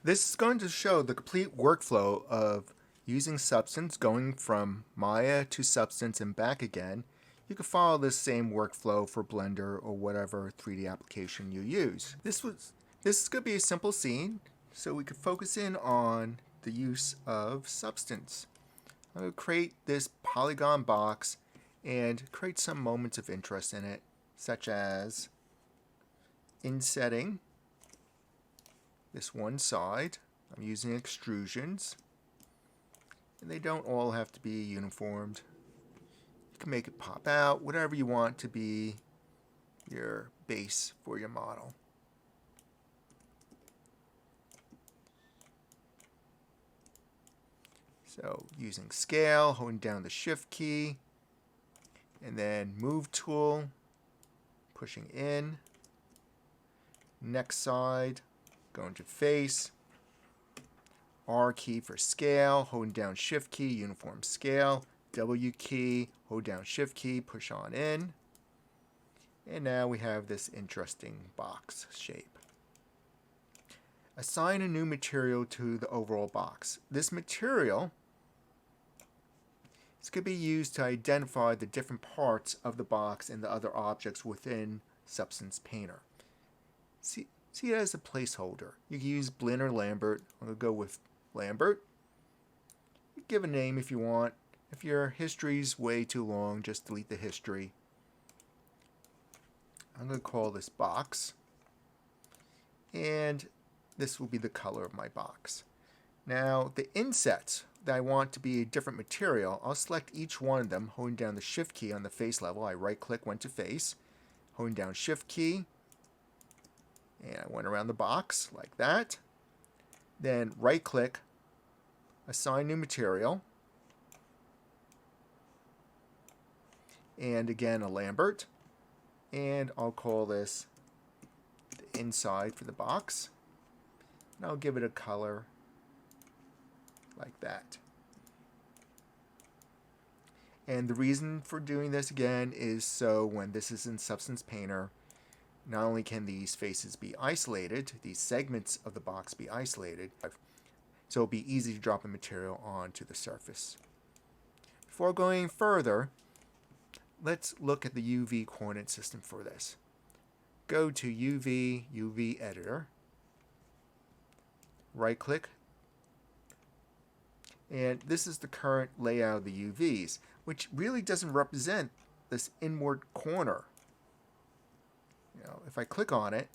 This is going to show the complete workflow of using Substance, going from Maya to Substance and back again. You can follow this same workflow for Blender or whatever 3D application you use. This is going to be a simple scene, so we can focus in on the use of Substance. I'm going to create this polygon box and create some moments of interest in it, such as insetting this one side. I'm using extrusions, and they don't all have to be uniformed. You can make it pop out, whatever you want to be your base for your model. So using scale, holding down the shift key, and then move tool, pushing in, next side, going to face, R key for scale, holding down shift key, uniform scale, W key, hold down shift key, push on in, and now we have this interesting box shape. Assign a new material to the overall box. This material could be used to identify the different parts of the box and the other objects within Substance Painter. See it as a placeholder. You can use Blinn or Lambert. I'm going to go with Lambert. You give a name if you want. If your history's way too long, just delete the history. I'm going to call this box. And this will be the color of my box. Now, the insets that I want to be a different material, I'll select each one of them, holding down the shift key on the face level. I right click, went to face, holding down shift key, and I went around the box like that. Then right click, assign new material, and again a Lambert, and I'll call this the inside for the box, and I'll give it a color like that. And the reason for doing this again is so when this is in Substance Painter, not only can these faces be isolated, these segments of the box be isolated, so it'll be easy to drop a material onto the surface. Before going further, let's look at the UV coordinate system for this. Go to UV editor, right click, and this is the current layout of the UVs, which really doesn't represent this inward corner. If I click on it,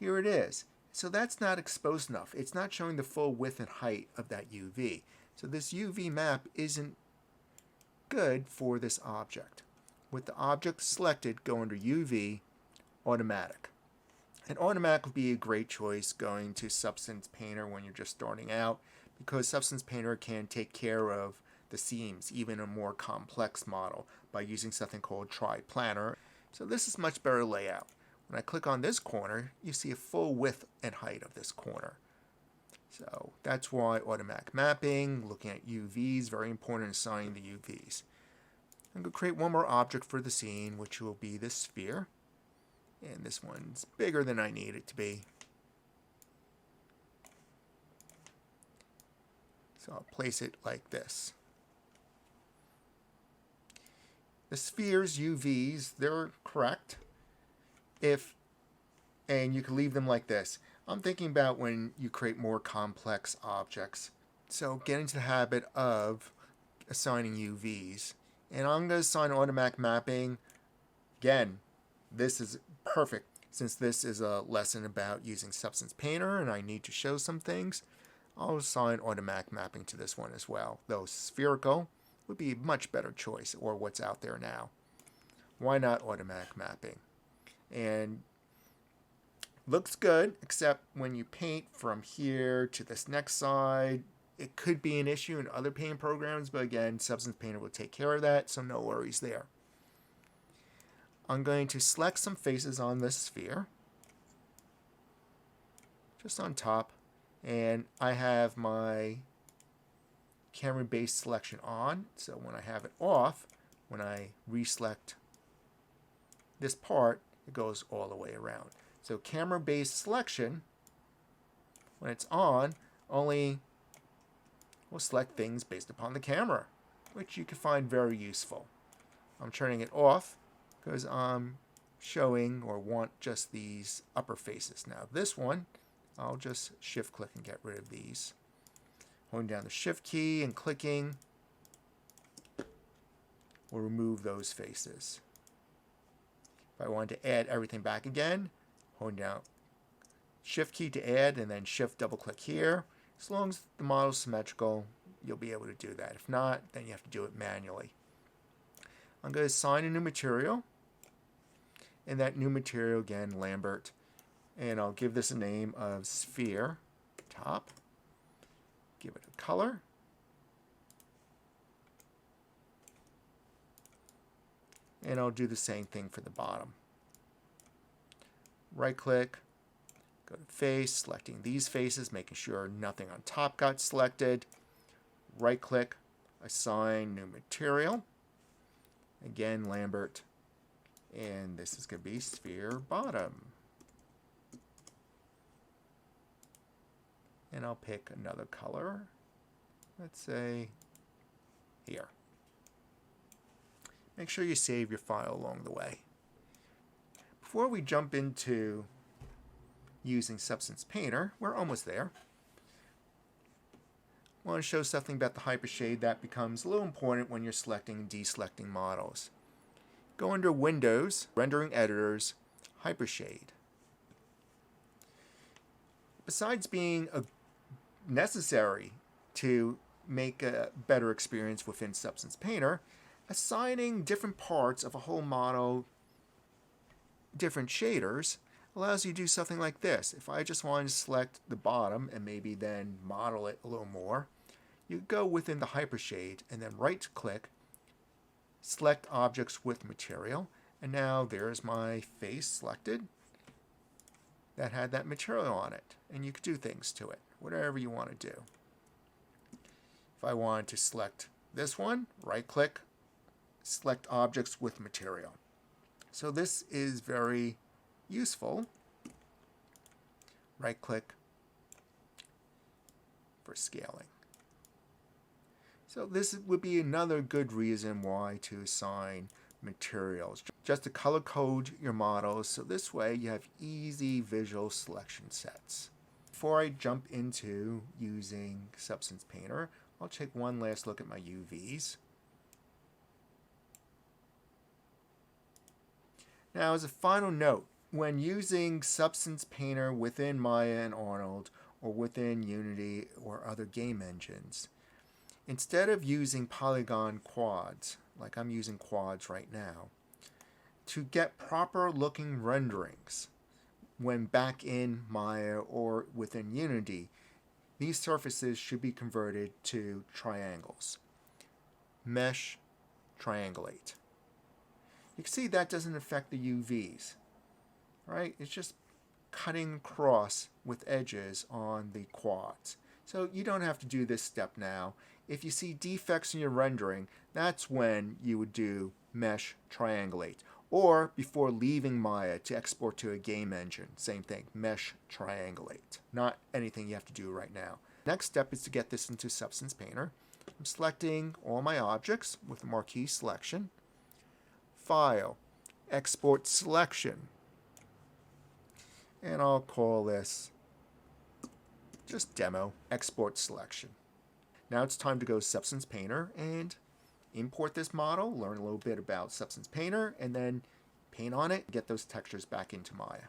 here it is. So that's not exposed enough. It's not showing the full width and height of that UV. So this UV map isn't good for this object. With the object selected, go under UV, Automatic. And Automatic would be a great choice going to Substance Painter when you're just starting out, because Substance Painter can take care of the seams, even a more complex model, by using something called Triplanar. So this is much better layout. When I click on this corner, you see a full width and height of this corner. So that's why automatic mapping, looking at UVs, very important in assigning the UVs. I'm going to create one more object for the scene, which will be this sphere. And this one's bigger than I need it to be. So I'll place it like this. The sphere's UVs, they're correct. And you can leave them like this. I'm thinking about when you create more complex objects. So get into the habit of assigning UVs. And I'm going to assign automatic mapping. Again, this is perfect since this is a lesson about using Substance Painter and I need to show some things. I'll assign automatic mapping to this one as well, though spherical would be a much better choice, or what's out there now. Why not automatic mapping? And looks good, except when you paint from here to this next side, it could be an issue in other paint programs, but again, Substance Painter will take care of that, so no worries there. I'm going to select some faces on this sphere, just on top, and I have my Camerabased selection on, so when I have it off, when I reselect this part, it goes all the way around. So Camerabased selection, When it's on, only will select things based upon the camera, which you can find very useful. I'm turning it off because I'm showing or want just these upper faces. Now this one, I'll just shift click and get rid of these. Holding down the shift key and clicking will remove those faces. If I wanted to add everything back again, holding down shift key to add and then shift double click here. As long as the model is symmetrical, you'll be able to do that. If not, then you have to do it manually. I'm going to assign a new material. And that new material, again, Lambert. And I'll give this a name of sphere top. Give it a color. And I'll do the same thing for the bottom. Right click, go to face, selecting these faces, making sure nothing on top got selected. Right click, assign new material. Again, Lambert. And this is going to be sphere bottom. And I'll pick another color. Let's say here. Make sure you save your file along the way. Before we jump into using Substance Painter, we're almost there. I want to show something about the Hypershade that becomes a little important when you're selecting and deselecting models. Go under Windows, Rendering Editors, Hypershade. Besides being necessary to make a better experience within Substance Painter, assigning different parts of a whole model different shaders allows you to do something like this. If I just wanted to select the bottom and maybe then model it a little more, you go within the Hypershade and then right click, select objects with material, and now there's my face selected that had that material on it, and you could do things to it, whatever you want to do. If I wanted to select this one, right click, select objects with material. So this is very useful. Right click for scaling. So this would be another good reason why to assign materials. Just to color code your models so this way you have easy visual selection sets. Before I jump into using Substance Painter, I'll take one last look at my UVs. Now, as a final note, when using Substance Painter within Maya and Arnold or within Unity or other game engines, instead of using polygon quads, like I'm using quads right now, to get proper looking renderings when back in Maya or within Unity, these surfaces should be converted to triangles. Mesh, triangulate. You can see that doesn't affect the UVs, right? It's just cutting across with edges on the quads. So you don't have to do this step now. If you see defects in your rendering, that's when you would do mesh triangulate. Or before leaving Maya to export to a game engine, same thing, mesh triangulate. Not anything you have to do right now. Next step is to get this into Substance Painter. I'm selecting all my objects with the marquee selection. File, Export Selection. And I'll call this just Demo, Export Selection. Now it's time to go Substance Painter and import this model, learn a little bit about Substance Painter, and then paint on it, get those textures back into Maya.